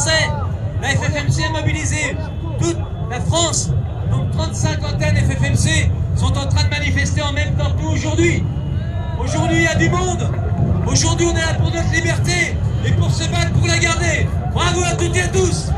Français. La FFMC a mobilisé toute la France. Donc 35 antennes FFMC sont en train de manifester en même temps que nous aujourd'hui. Aujourd'hui, il y a du monde. Aujourd'hui, on est là pour notre liberté et pour se battre pour la garder. Bravo à toutes et à tous.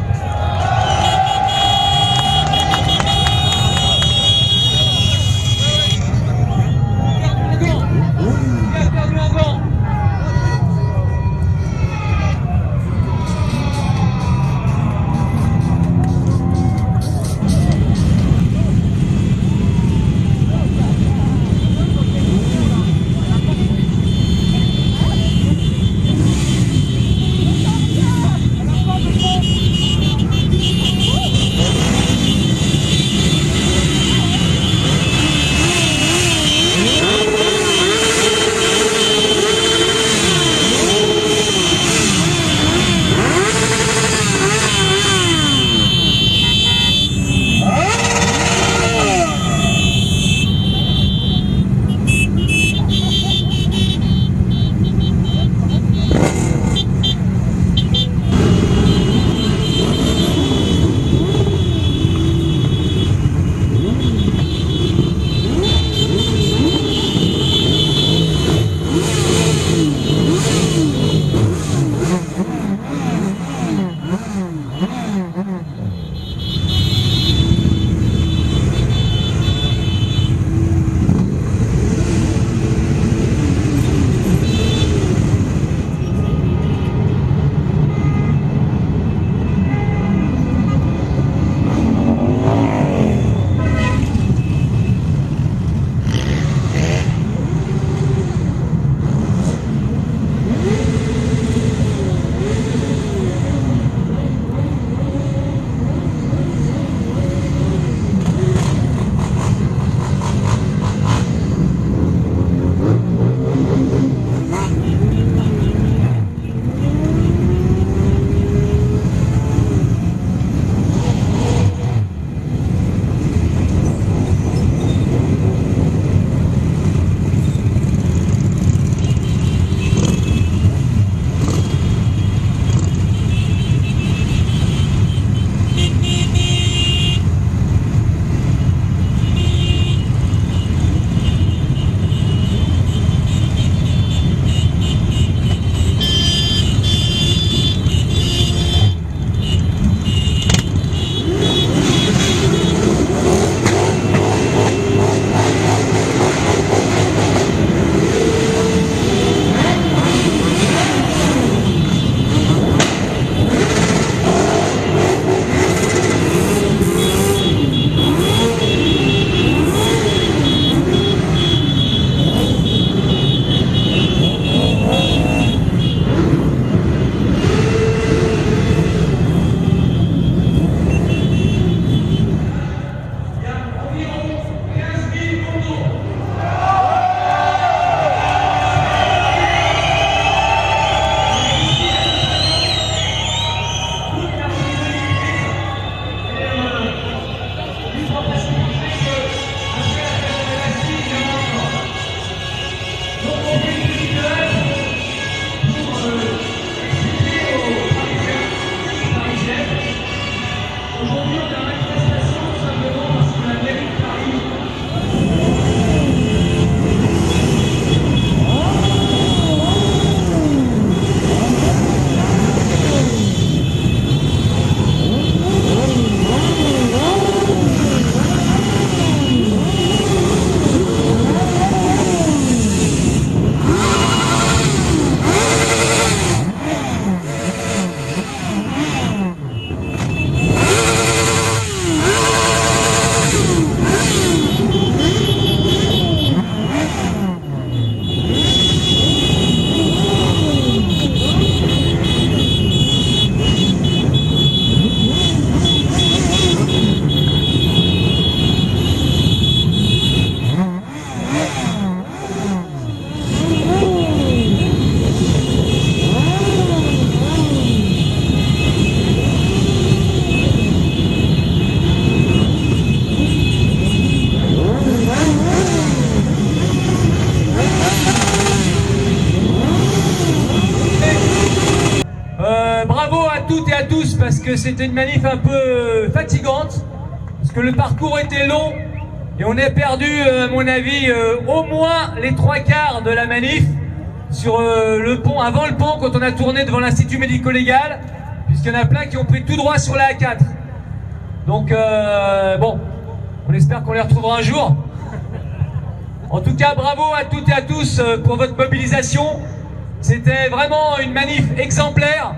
que c'était une manif un peu fatigante, parce que le parcours était long, et on a perdu, à mon avis, au moins les 3/4 de la manif, sur le pont, avant le pont, quand on a tourné devant l'Institut médico-légal, puisqu'il y en a plein qui ont pris tout droit sur la A4. Donc, bon, on espère qu'on les retrouvera un jour. En tout cas, bravo à toutes et à tous pour votre mobilisation. C'était vraiment une manif exemplaire.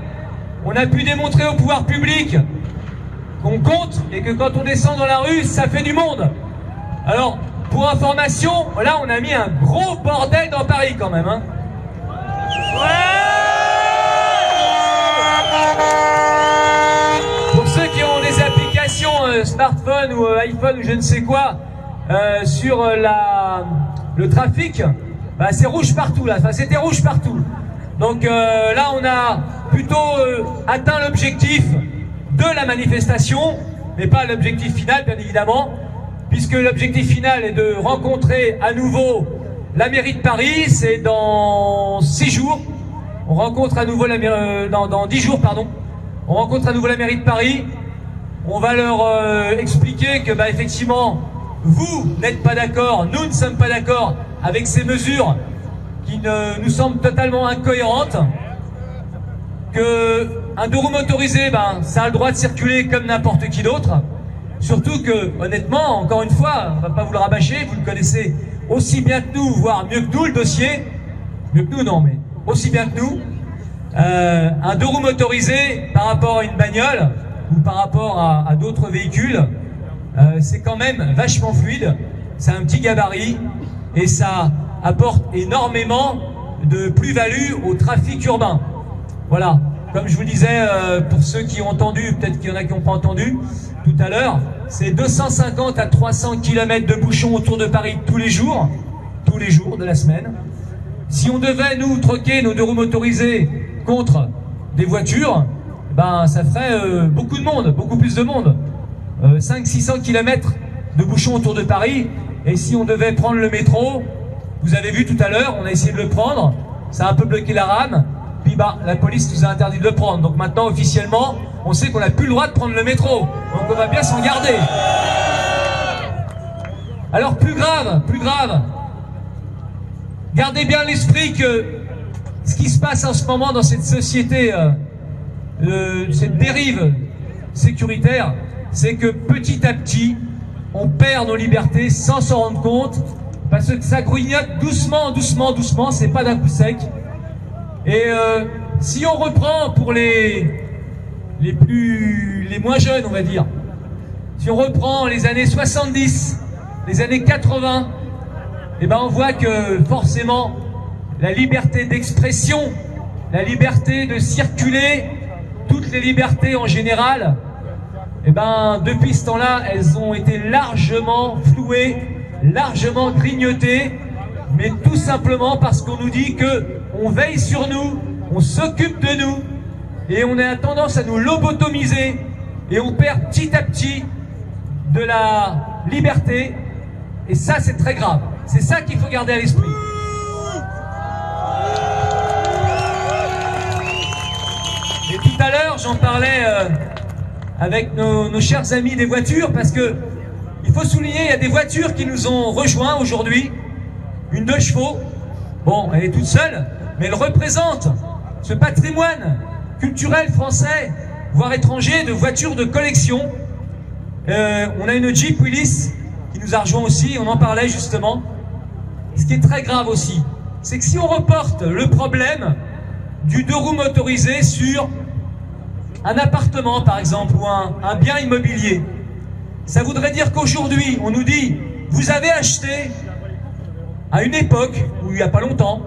On a pu démontrer au pouvoir public qu'on compte et que quand on descend dans la rue, ça fait du monde. Alors, pour information, là, on a mis un gros bordel dans Paris quand même, hein. Pour ceux qui ont des applications smartphone ou iPhone ou je ne sais quoi sur le trafic, bah, c'est rouge partout là. Enfin, c'était rouge partout. Donc là, on a plutôt atteint l'objectif de la manifestation, mais pas l'objectif final, bien évidemment, puisque l'objectif final est de rencontrer à nouveau la mairie de Paris. C'est dans 6 jours. On rencontre à nouveau dans 10 jours, pardon. On rencontre à nouveau la mairie de Paris. On va leur expliquer que, bah, effectivement, vous n'êtes pas d'accord, nous ne sommes pas d'accord avec ces mesures qui nous semblent totalement incohérentes. Qu'un deux roues motorisé, ben, ça a le droit de circuler comme n'importe qui d'autre. Surtout que, honnêtement, encore une fois, on va pas vous le rabâcher, vous le connaissez aussi bien que nous, voire mieux que nous, le dossier. Mieux que nous, non, mais aussi bien que nous. Un deux roues motorisé par rapport à une bagnole ou par rapport à d'autres véhicules, c'est quand même vachement fluide. C'est un petit gabarit et ça apporte énormément de plus-value au trafic urbain. Voilà, comme je vous disais, pour ceux qui ont entendu, peut-être qu'il y en a qui n'ont pas entendu tout à l'heure, c'est 250 à 300 km de bouchons autour de Paris tous les jours de la semaine. Si on devait, nous, troquer nos deux roues motorisées contre des voitures, ben, ça ferait beaucoup de monde, beaucoup plus de monde. 500-600 km de bouchons autour de Paris. Et si on devait prendre le métro, vous avez vu tout à l'heure, on a essayé de le prendre, ça a un peu bloqué la rame, puis bah, la police nous a interdit de le prendre. Donc maintenant, officiellement, on sait qu'on n'a plus le droit de prendre le métro. Donc on va bien s'en garder. Alors plus grave, gardez bien à l'esprit que ce qui se passe en ce moment dans cette société, cette dérive sécuritaire, c'est que petit à petit, on perd nos libertés sans s'en rendre compte, parce que ça grignote doucement, c'est pas d'un coup sec. Et si on reprend pour les moins jeunes, on va dire, si on reprend les années 70, les années 80, eh ben on voit que forcément la liberté d'expression, la liberté de circuler, toutes les libertés en général, eh ben depuis ce temps-là, elles ont été largement flouées, largement grignotées, mais tout simplement parce qu'on nous dit que on veille sur nous, on s'occupe de nous, et on a tendance à nous lobotomiser, et on perd petit à petit de la liberté, et ça c'est très grave. C'est ça qu'il faut garder à l'esprit. Et tout à l'heure, j'en parlais avec nos chers amis des voitures, parce que il faut souligner, il y a des voitures qui nous ont rejoints aujourd'hui. Une 2 chevaux, bon, elle est toute seule, mais elle représente ce patrimoine culturel français, voire étranger, de voitures de collection. On a une Jeep Willys qui nous a rejoint aussi, on en parlait justement. Ce qui est très grave aussi, c'est que si on reporte le problème du deux roues motorisé sur un appartement par exemple, ou un bien immobilier, ça voudrait dire qu'aujourd'hui, on nous dit, vous avez acheté à une époque, où il n'y a pas longtemps,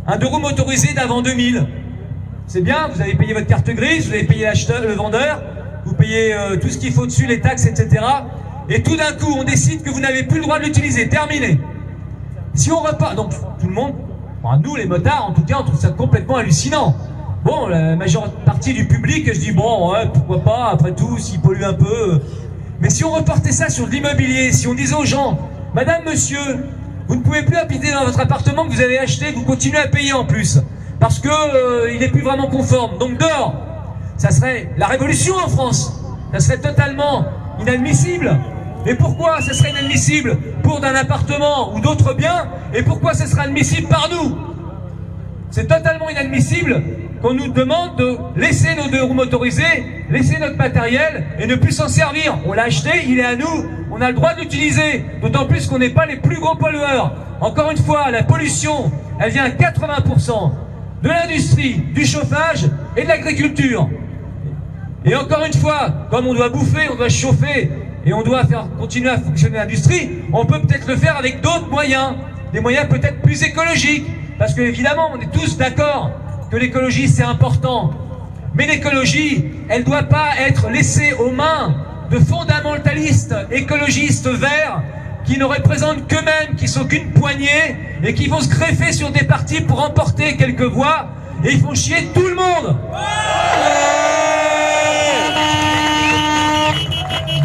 un deux roues motorisé d'avant 2000. C'est bien, vous avez payé votre carte grise, vous avez payé l'acheteur, le vendeur, vous payez tout ce qu'il faut dessus, les taxes, etc. Et tout d'un coup, on décide que vous n'avez plus le droit de l'utiliser, terminé. Si on repart, donc tout le monde, enfin, nous les motards en tout cas, on trouve ça complètement hallucinant. Bon, la majeure partie du public, je dis bon, ouais, pourquoi pas, après tout, s'il pollue un peu. Mais si on reportait ça sur l'immobilier, si on disait aux gens, madame, monsieur, vous ne pouvez plus habiter dans votre appartement que vous avez acheté, que vous continuez à payer en plus, parce que il n'est plus vraiment conforme, donc dehors. ça serait la révolution en France. Ça serait totalement inadmissible. Et pourquoi ce serait inadmissible pour d'un appartement ou d'autres biens? Et pourquoi ce serait admissible par nous? C'est totalement inadmissible qu'on nous demande de laisser nos deux roues motorisées, laisser notre matériel et ne plus s'en servir. On l'a acheté, il est à nous, on a le droit de l'utiliser, d'autant plus qu'on n'est pas les plus gros pollueurs. Encore une fois, la pollution, elle vient à 80% de l'industrie, du chauffage et de l'agriculture. Et encore une fois, comme on doit bouffer, on doit chauffer et on doit faire continuer à fonctionner l'industrie, on peut peut-être le faire avec d'autres moyens, des moyens peut-être plus écologiques. Parce que évidemment, on est tous d'accord que l'écologie c'est important. Mais l'écologie, elle ne doit pas être laissée aux mains de fondamentalistes écologistes verts qui ne représentent qu'eux-mêmes, qui sont qu'une poignée et qui vont se greffer sur des partis pour emporter quelques voix et ils font chier tout le monde.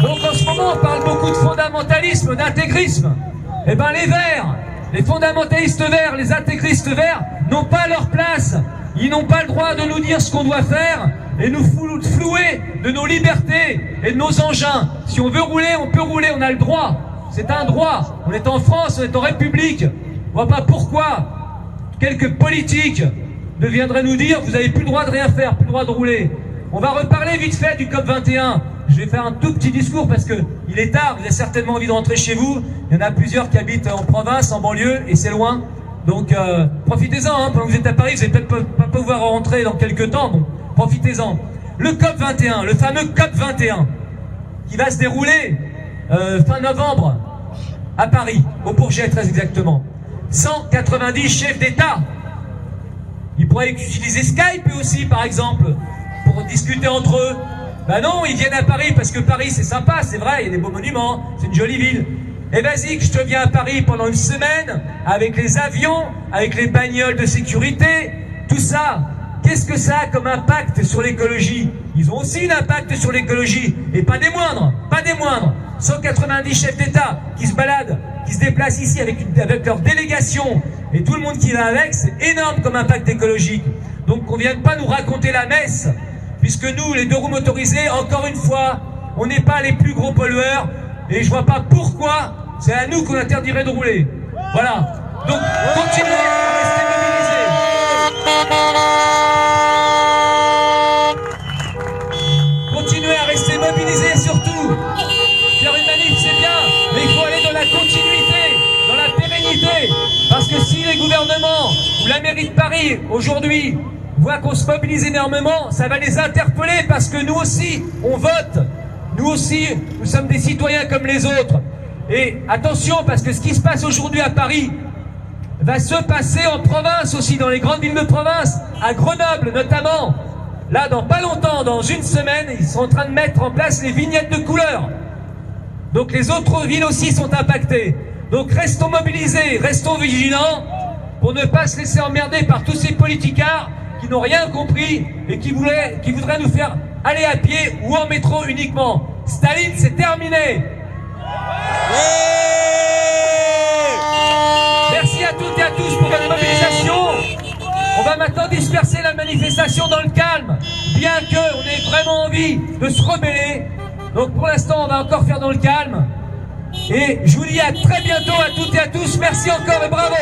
Donc en ce moment, on parle beaucoup de fondamentalisme, d'intégrisme. Eh bien les Verts, les fondamentalistes verts, les intégristes verts n'ont pas leur place. Ils n'ont pas le droit de nous dire ce qu'on doit faire et nous flouer de nos libertés et de nos engins. Si on veut rouler, on peut rouler, on a le droit. C'est un droit. On est en France, on est en République. On ne voit pas pourquoi quelques politiques deviendraient nous dire vous n'avez plus le droit de rien faire, plus le droit de rouler. On va reparler vite fait du COP21. Je vais faire un tout petit discours parce qu'il est tard, vous avez certainement envie de rentrer chez vous. Il y en a plusieurs qui habitent en province, en banlieue, et c'est loin. Donc profitez-en, hein, pendant que vous êtes à Paris, vous n'allez peut-être pas pouvoir rentrer dans quelques temps, bon, profitez-en. Le COP21, le fameux COP21, qui va se dérouler fin novembre à Paris, au Bourget très exactement. 190 chefs d'État. Ils pourraient utiliser Skype aussi, par exemple, pour discuter entre eux. Ben non, ils viennent à Paris parce que Paris c'est sympa, c'est vrai, il y a des beaux monuments, c'est une jolie ville. Et vas-y que je te viens à Paris pendant une semaine, avec les avions, avec les bagnoles de sécurité, tout ça. Qu'est-ce que ça a comme impact sur l'écologie? Ils ont aussi un impact sur l'écologie, et pas des moindres, pas des moindres. 190 chefs d'État qui se baladent, qui se déplacent ici avec leur délégation, et tout le monde qui va avec, c'est énorme comme impact écologique. Donc qu'on ne vienne pas nous raconter la messe. Puisque nous, les deux roues motorisées, encore une fois, on n'est pas les plus gros pollueurs, et je vois pas pourquoi c'est à nous qu'on interdirait de rouler. Voilà. Donc, continuez à rester mobilisés. Continuez à rester mobilisés surtout. Faire une manif, c'est bien, mais il faut aller dans la continuité, dans la pérennité. Parce que si les gouvernements ou la mairie de Paris, aujourd'hui, voient qu'on se mobilise énormément, ça va les interpeller parce que nous aussi, on vote. Nous aussi, nous sommes des citoyens comme les autres. Et attention, parce que ce qui se passe aujourd'hui à Paris va se passer en province aussi, dans les grandes villes de province, à Grenoble notamment. Là, dans pas longtemps, dans une semaine, ils sont en train de mettre en place les vignettes de couleur. Donc les autres villes aussi sont impactées. Donc restons mobilisés, restons vigilants pour ne pas se laisser emmerder par tous ces politicards qui n'ont rien compris et qui voudraient nous faire aller à pied ou en métro uniquement. Staline, c'est terminé. Merci à toutes et à tous pour votre mobilisation. On va maintenant disperser la manifestation dans le calme, bien qu'on ait vraiment envie de se rebeller. Donc pour l'instant, on va encore faire dans le calme. Et je vous dis à très bientôt à toutes et à tous. Merci encore et bravo.